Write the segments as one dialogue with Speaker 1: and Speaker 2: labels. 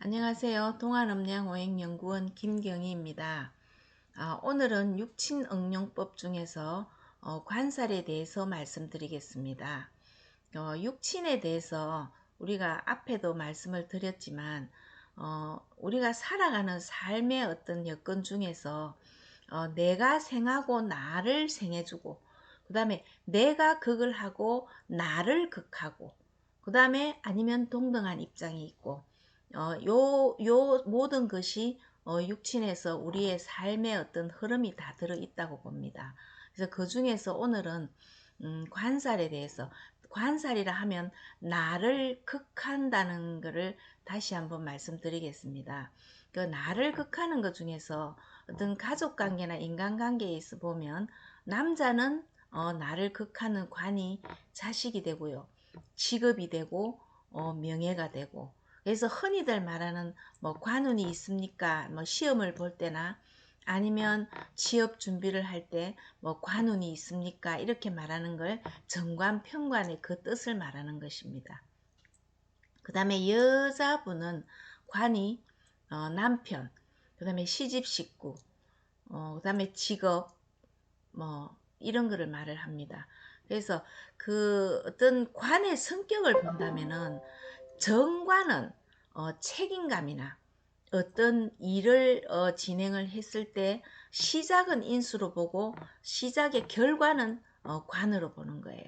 Speaker 1: 안녕하세요. 동안음양오행연구원 김경희입니다. 오늘은 육친응용법 중에서 관살에 대해서 말씀드리겠습니다. 육친에 대해서 우리가 앞에도 말씀을 드렸지만 우리가 살아가는 삶의 어떤 여건 중에서 내가 생하고 나를 생해주고, 그 다음에 내가 극을 하고 나를 극하고, 그 다음에 아니면 동등한 입장이 있고, 요 모든 것이 육친에서 우리의 삶의 어떤 흐름이 다 들어있다고 봅니다. 그래서 그 중에서 오늘은 관살에 대해서, 관살이라 하면 나를 극한다는 것을 다시 한번 말씀드리겠습니다. 그 나를 극하는 것 중에서 어떤 가족관계나 인간관계에 있어 보면 남자는 나를 극하는 관이 자식이 되고요, 직업이 되고 명예가 되고, 그래서 흔히들 말하는 뭐 관운이 있습니까? 뭐 시험을 볼 때나 아니면 취업 준비를 할 때 뭐 관운이 있습니까? 이렇게 말하는 걸 정관, 편관의 그 뜻을 말하는 것입니다. 그 다음에 여자분은 관이 남편, 그 다음에 시집 식구, 그 다음에 직업, 뭐 이런 거를 말을 합니다. 그래서 그 어떤 관의 성격을 본다면은 정관은 책임감이나 어떤 일을 진행을 했을 때 시작은 인수로 보고 시작의 결과는 관으로 보는 거예요.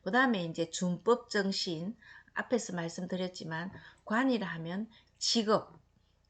Speaker 1: 그 다음에 이제 준법 정신, 앞에서 말씀드렸지만 관이라 하면 직업,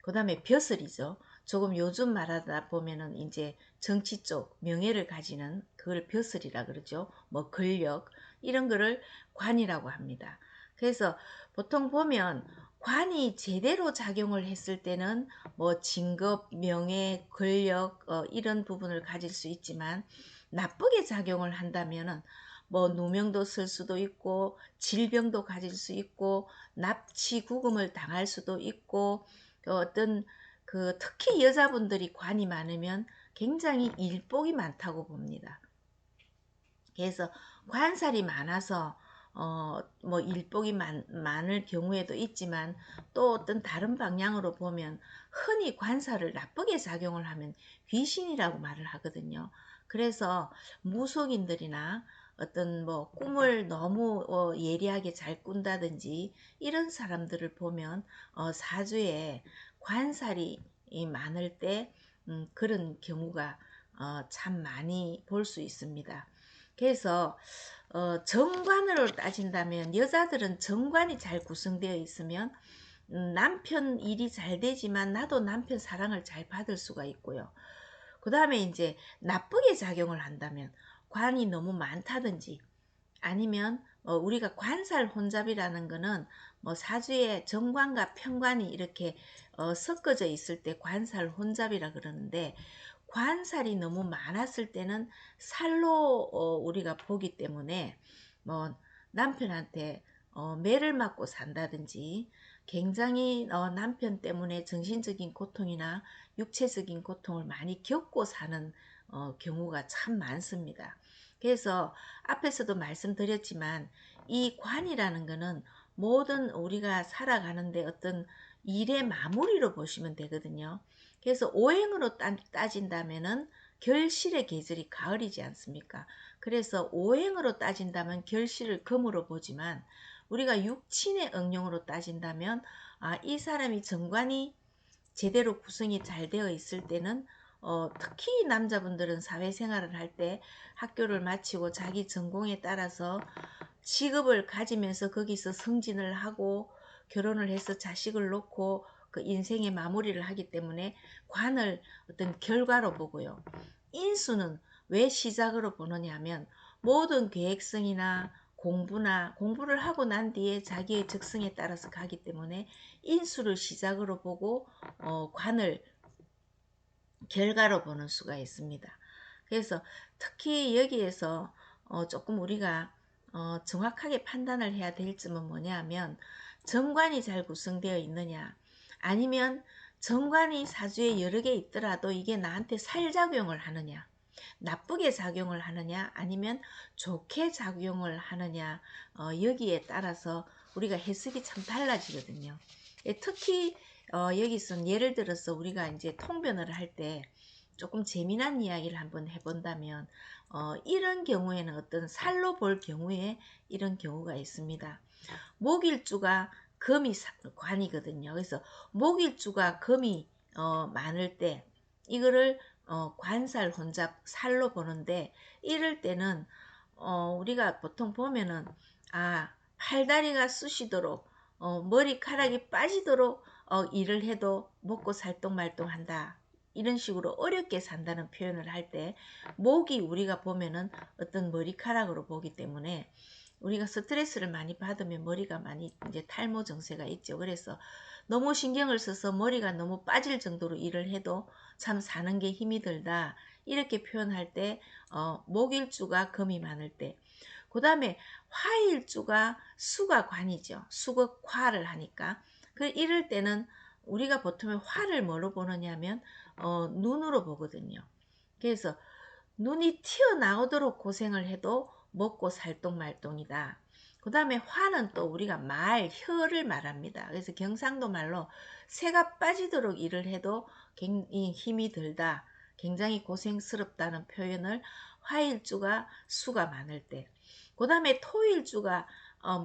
Speaker 1: 그 다음에 벼슬이죠. 조금 요즘 말하다 보면은 이제 정치 쪽 명예를 가지는 그걸 벼슬이라 그러죠. 뭐 권력 이런 거를 관이라고 합니다. 그래서 보통 보면 관이 제대로 작용을 했을 때는 뭐 진급, 명예, 권력 이런 부분을 가질 수 있지만 나쁘게 작용을 한다면은 뭐 누명도 쓸 수도 있고 질병도 가질 수 있고 납치 구금을 당할 수도 있고 어떤 그 특히 여자분들이 관이 많으면 굉장히 일복이 많다고 봅니다. 그래서 관살이 많아서 뭐 일복이 많을 경우에도 있지만 또 어떤 다른 방향으로 보면 흔히 관살을 나쁘게 작용을 하면 귀신이라고 말을 하거든요. 그래서 무속인들이나 어떤 뭐 꿈을 너무 예리하게 잘 꾼다든지 이런 사람들을 보면 사주에 관살이 많을 때 그런 경우가 참 많이 볼 수 있습니다. 그래서 정관으로 따진다면 여자들은 정관이 잘 구성되어 있으면 남편 일이 잘 되지만 나도 남편 사랑을 잘 받을 수가 있고요. 그 다음에 이제 나쁘게 작용을 한다면 관이 너무 많다든지 아니면 우리가 관살 혼잡이라는 거는 뭐 사주에 정관과 편관이 이렇게 섞어져 있을 때 관살 혼잡이라 그러는데, 관살이 너무 많았을 때는 살로 우리가 보기 때문에 뭐 남편한테 매를 맞고 산다든지 굉장히 남편 때문에 정신적인 고통이나 육체적인 고통을 많이 겪고 사는 경우가 참 많습니다. 그래서 앞에서도 말씀드렸지만 이 관이라는 것은 모든 우리가 살아가는데 어떤 일의 마무리로 보시면 되거든요. 그래서 오행으로 따진다면은 결실의 계절이 가을이지 않습니까? 그래서 오행으로 따진다면 결실을 금으로 보지만 우리가 육친의 응용으로 따진다면 이 사람이 정관이 제대로 구성이 잘 되어 있을 때는 특히 남자분들은 사회생활을 할 때 학교를 마치고 자기 전공에 따라서 직업을 가지면서 거기서 승진을 하고 결혼을 해서 자식을 놓고 그 인생의 마무리를 하기 때문에 관을 어떤 결과로 보고요. 인수는 왜 시작으로 보느냐 하면 모든 계획성이나 공부를 하고 난 뒤에 자기의 적성에 따라서 가기 때문에 인수를 시작으로 보고 관을 결과로 보는 수가 있습니다. 그래서 특히 여기에서 조금 우리가 정확하게 판단을 해야 될 점은 뭐냐 하면 정관이 잘 구성되어 있느냐, 아니면 정관이 사주에 여러 개 있더라도 이게 나한테 살작용을 하느냐, 나쁘게 작용을 하느냐, 아니면 좋게 작용을 하느냐, 여기에 따라서 우리가 해석이 참 달라지거든요. 특히 여기서 예를 들어서 우리가 이제 통변을 할 때 조금 재미난 이야기를 한번 해본다면, 이런 경우에는 어떤 살로 볼 경우에 이런 경우가 있습니다. 목일주가 금이 관이거든요. 그래서 목일주가 금이 많을 때 이거를 관살 혼잡 살로 보는데, 이럴 때는 우리가 보통 보면은 팔다리가 쑤시도록 머리카락이 빠지도록 일을 해도 먹고 살똥말똥한다, 이런 식으로 어렵게 산다는 표현을 할 때, 목이 우리가 보면은 어떤 머리카락으로 보기 때문에 우리가 스트레스를 많이 받으면 머리가 많이 이제 탈모 증세가 있죠. 그래서 너무 신경을 써서 머리가 너무 빠질 정도로 일을 해도 참 사는 게 힘이 들다, 이렇게 표현할 때 목일주가 금이 많을 때, 그 다음에 화일주가 수가 관이죠. 수극화를 하니까. 이럴 때는 우리가 보통 화를 뭐로 보느냐면 눈으로 보거든요. 그래서 눈이 튀어나오도록 고생을 해도 먹고 살똥말똥이다. 그 다음에 화는 또 우리가 혀를 말합니다. 그래서 경상도 말로 새가 빠지도록 일을 해도 힘이 들다, 굉장히 고생스럽다는 표현을 화일주가 수가 많을 때, 그 다음에 토일주가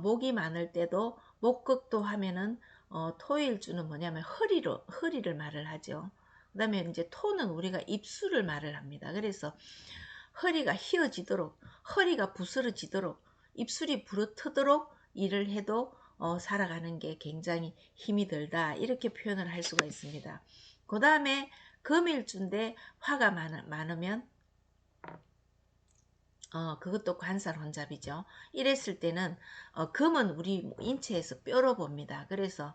Speaker 1: 목이 많을 때도 목극도 하면은 토일주는 뭐냐면 허리를 말을 하죠. 그 다음에 이제 토는 우리가 입술을 말을 합니다. 그래서 허리가 휘어지도록, 허리가 부스러지도록, 입술이 부러뜨도록 일을 해도 살아가는 게 굉장히 힘이 들다, 이렇게 표현을 할 수가 있습니다. 그 다음에 금일주인데 화가 많으면 그것도 관살 혼잡이죠. 이랬을 때는 금은 우리 인체에서 뼈로 봅니다. 그래서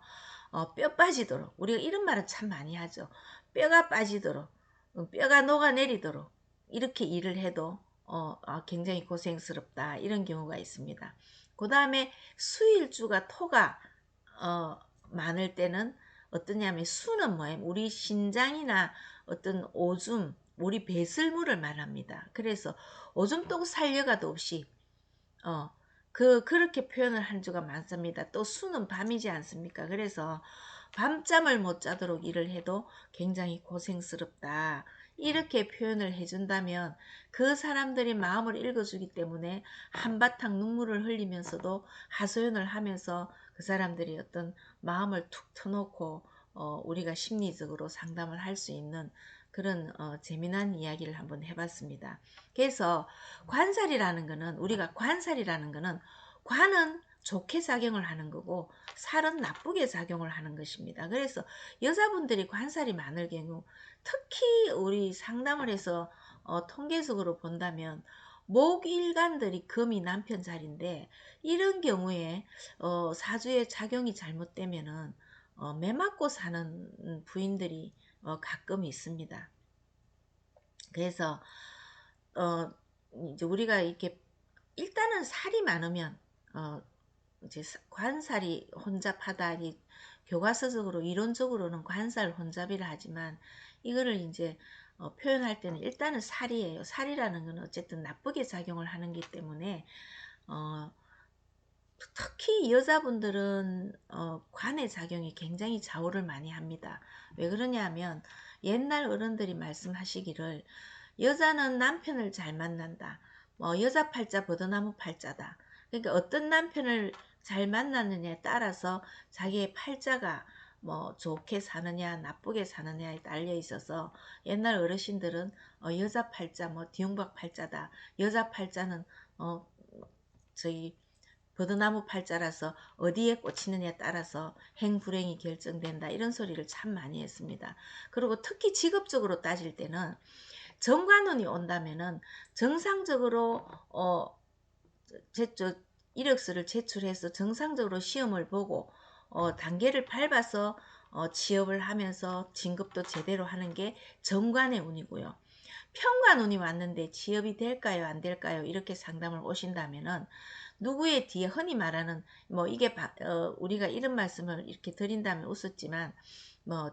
Speaker 1: 뼈 빠지도록, 우리가 이런 말은 참 많이 하죠. 뼈가 빠지도록, 뼈가 녹아내리도록 이렇게 일을 해도 굉장히 고생스럽다, 이런 경우가 있습니다. 그 다음에 수일주가 토가 많을 때는 어떠냐면, 수는 뭐예요? 우리 신장이나 어떤 오줌, 우리 배설물을 말합니다. 그래서 오줌 살려가도 없이 그렇게 표현을 한 주가 많습니다. 또 수는 밤이지 않습니까? 그래서 밤잠을 못 자도록 일을 해도 굉장히 고생스럽다, 이렇게 표현을 해준다면 그 사람들이 마음을 읽어주기 때문에 한바탕 눈물을 흘리면서도 하소연을 하면서 그 사람들이 어떤 마음을 툭 터놓고 우리가 심리적으로 상담을 할 수 있는 그런 재미난 이야기를 한번 해봤습니다. 그래서 관살이라는 거는, 우리가 관살이라는 거는, 관은 좋게 작용을 하는 거고 살은 나쁘게 작용을 하는 것입니다. 그래서 여자분들이 관살이 많을 경우, 특히 우리 상담을 해서 통계적으로 본다면 목일간들이 금이 남편 자리인데, 이런 경우에 사주의 작용이 잘못되면은 매 맞고 사는 부인들이 가끔 있습니다. 그래서 이제 우리가 이렇게 일단은 살이 많으면 이제 관살이 혼잡하다, 교과서적으로 이론적으로는 관살 혼잡이라 하지만, 이거를 이제 표현할 때는 일단은 살이에요. 살이라는 건 어쨌든 나쁘게 작용을 하는 기 때문에 특히 여자분들은 관의 작용이 굉장히 좌우를 많이 합니다. 왜 그러냐 하면, 옛날 어른들이 말씀하시기를 여자는 남편을 잘 만난다, 여자 팔자 버드나무 팔자다. 그러니까 어떤 남편을 잘 만났느냐에 따라서 자기의 팔자가 좋게 사느냐 나쁘게 사느냐에 달려 있어서, 옛날 어르신들은 여자 팔자 뒤용박 팔자다, 여자 팔자는 저희 버드나무 팔자라서 어디에 꽂히느냐에 따라서 행불행이 결정된다, 이런 소리를 참 많이 했습니다. 그리고 특히 직업적으로 따질 때는 정관운이 온다면은 정상적으로 이력서를 제출해서 정상적으로 시험을 보고 단계를 밟아서 취업을 하면서 진급도 제대로 하는 게 정관의 운이고요. 편관운이 왔는데 취업이 될까요 안 될까요, 이렇게 상담을 오신다면은 누구의 뒤에, 흔히 말하는 이게 우리가 이런 말씀을 이렇게 드린다면 웃었지만,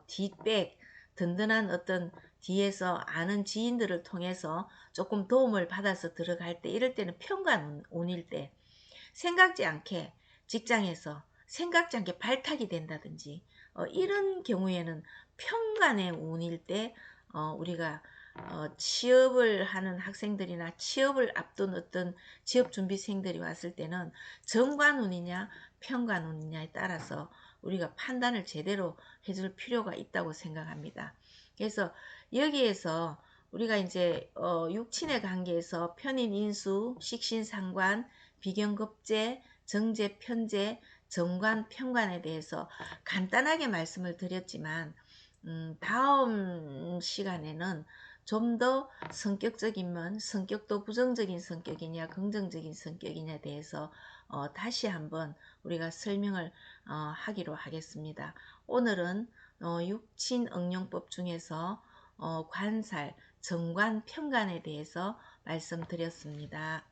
Speaker 1: 뒷백, 든든한 어떤 뒤에서 아는 지인들을 통해서 조금 도움을 받아서 들어갈 때, 이럴 때는 편관운일 때 생각지 않게 직장에서 생각지 않게 발탁이 된다든지 이런 경우에는 편간의 운일 때 우리가 취업을 하는 학생들이나 취업을 앞둔 어떤 취업준비생들이 왔을 때는 정관운이냐 편관운이냐에 따라서 우리가 판단을 제대로 해줄 필요가 있다고 생각합니다. 그래서 여기에서 우리가 이제 육친의 관계에서 편인 인수, 식신 상관, 비경급제, 정제, 편제, 정관, 편관에 대해서 간단하게 말씀을 드렸지만 다음 시간에는 좀 더 성격적이면 성격도 부정적인 성격이냐 긍정적인 성격이냐에 대해서 다시 한번 우리가 설명을 하기로 하겠습니다. 오늘은 육친응용법 중에서 관살, 정관, 편관에 대해서 말씀드렸습니다.